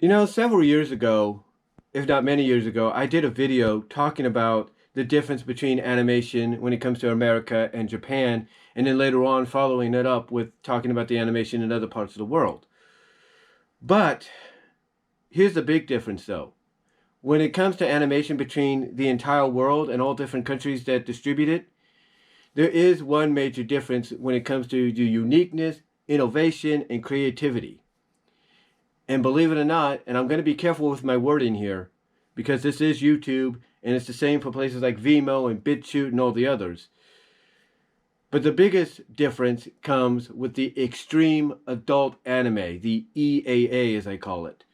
Several years ago, if not many years ago, I did a video talking about the difference between animation when it comes to America and Japan, and then later on following it up with talking about the animation in other parts of the world. But here's the big difference though. When it comes to animation between the entire world and all different countries that distribute it, there is one major difference when it comes to the uniqueness, innovation, and creativity. And believe it or not, and I'm going to be careful with my wording here, because this is YouTube, and it's the same for places like Vimeo and BitChute and all the others. But the biggest difference comes with the extreme adult anime, the EAA as I call it.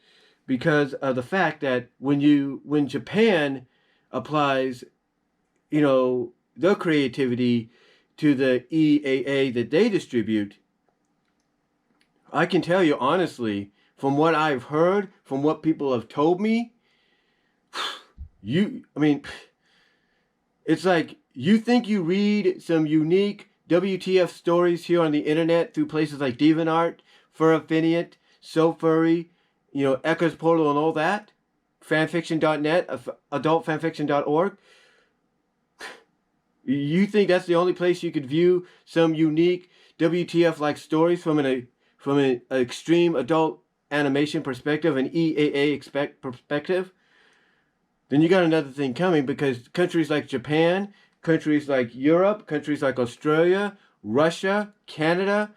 Because of the fact that when Japan applies, their creativity to the EAA that they distribute, I can tell you honestly, from what I've heard, from what people have told me, it's like you think you read some unique WTF stories here on the internet through places like DeviantArt, Furafiniate, SoFurry, Echo's Portal and all that, fanfiction.net, adultfanfiction.org. You think that's the only place you could view some unique WTF-like stories from an extreme adult animation perspective, an EAA perspective? Then you got another thing coming, because countries like Japan, countries like Europe, countries like Australia, Russia, Canada,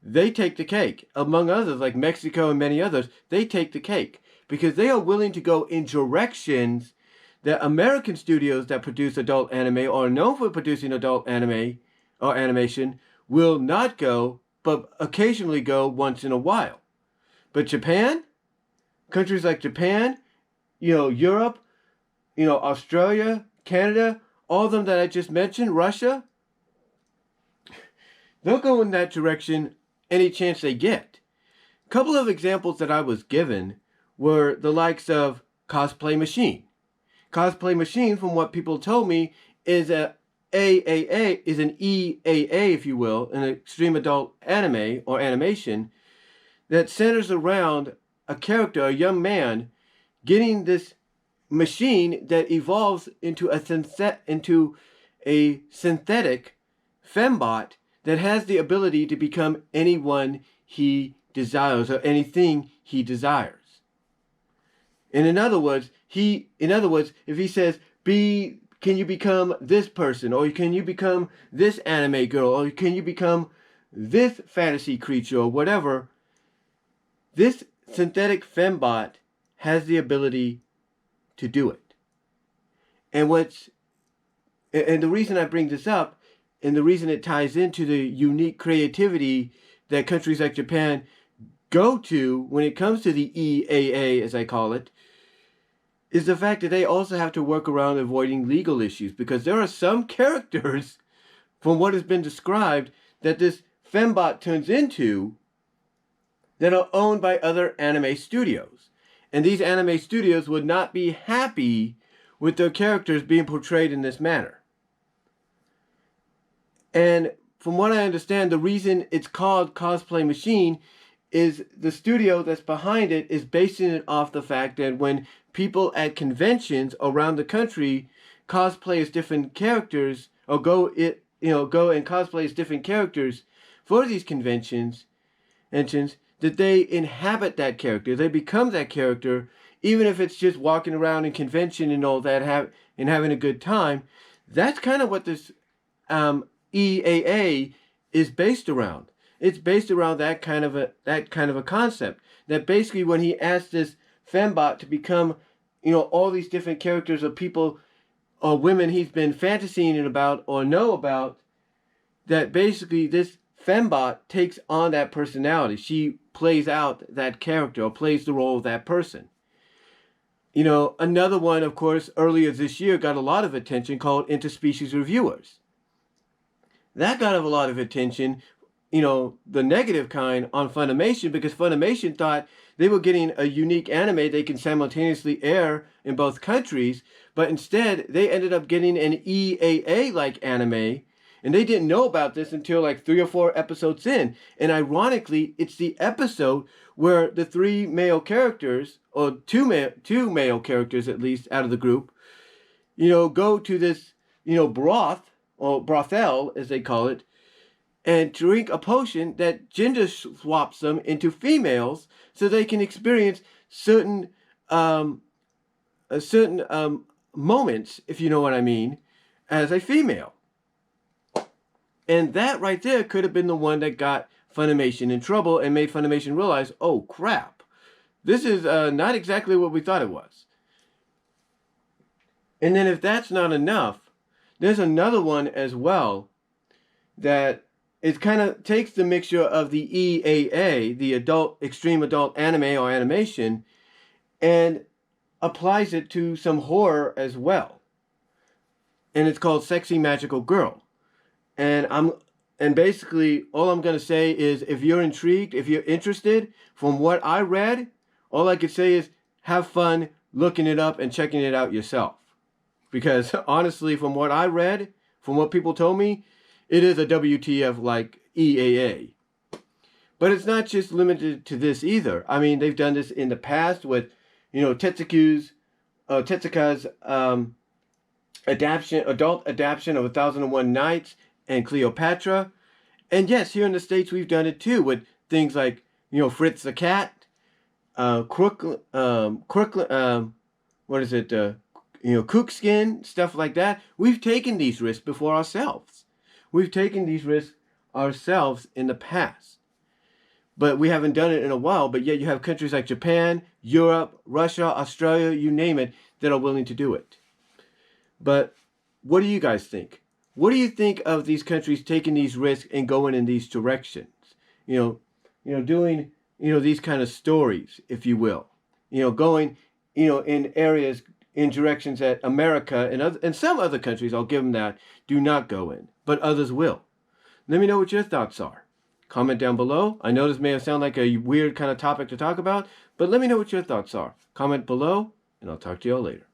they take the cake. Among others, like Mexico and many others, they take the cake because they are willing to go in directions that American studios that produce adult anime or are known for producing adult anime or animation will not go, but occasionally go once in a while. But Japan, countries like Japan, Europe, Australia, Canada, all of them that I just mentioned, Russia, they'll go in that direction any chance they get. A couple of examples that I was given were the likes of Cosplay Machine. Cosplay Machine, from what people told me, is an EAA, if you will, an extreme adult anime or animation that centers around a character, a young man, getting this machine that evolves into a synthetic fembot that has the ability to become anyone he desires or anything he desires. And in other words, if he says, can you become this person, or can you become this anime girl, or can you become this fantasy creature, or whatever, this synthetic fembot has the ability to do it. And the reason I bring this up, and the reason it ties into the unique creativity that countries like Japan go to when it comes to the EAA, as I call it, is the fact that they also have to work around avoiding legal issues, because there are some characters, from what has been described, that this fembot turns into that are owned by other anime studios. And these anime studios would not be happy with their characters being portrayed in this manner. And from what I understand, the reason it's called Cosplay Machine is the studio that's behind it is basing it off the fact that when people at conventions around the country cosplay as different characters, or go and cosplay as different characters for these conventions, that they inhabit that character, they become that character, even if it's just walking around in convention and all that, and having a good time. That's kind of what this EAA is based around. It's based around that kind of a concept. That basically, when he asked this fembot to become, all these different characters of people or women he's been fantasying about or know about, that basically this fembot takes on that personality. She plays out that character or plays the role of that person. Another one, of course, earlier this year got a lot of attention, called Interspecies Reviewers. That got a lot of attention, the negative kind, on Funimation, because Funimation thought they were getting a unique anime they can simultaneously air in both countries, but instead they ended up getting an EAA-like anime And they didn't know about this until like 3 or 4 episodes in. And ironically, it's the episode where the 3 male characters, or two male characters at least out of the group, go to this, broth, or brothel as they call it, and drink a potion that gender swaps them into females so they can experience certain moments, if you know what I mean, as a female. And that right there could have been the one that got Funimation in trouble and made Funimation realize, oh crap, this is not exactly what we thought it was. And then if that's not enough, there's another one as well that it kind of takes the mixture of the EAA, the extreme adult anime or animation, and applies it to some horror as well. And it's called Sexy Magical Girl. And basically all I'm going to say is, if you're intrigued, if you're interested, from what I read, all I could say is have fun looking it up and checking it out yourself. Because honestly, from what I read, from what people told me, it is a WTF like EAA. But it's not just limited to this either. I mean, they've done this in the past with, Tetsuka's adult adaptation of 1001 Nights and Cleopatra. And yes, here in the States, we've done it too with things like, Fritz the Cat, Cookskin, stuff like that. We've taken these risks before ourselves. We've taken these risks ourselves in the past. But we haven't done it in a while, but yet you have countries like Japan, Europe, Russia, Australia, you name it, that are willing to do it. But what do you guys think? What do you think of these countries taking these risks and going in these directions? Doing, these kind of stories, if you will. Going, in areas, in directions that America and some other countries, I'll give them that, do not go in, but others will. Let me know what your thoughts are. Comment down below. I know this may have sounded like a weird kind of topic to talk about, but let me know what your thoughts are. Comment below, and I'll talk to y'all later.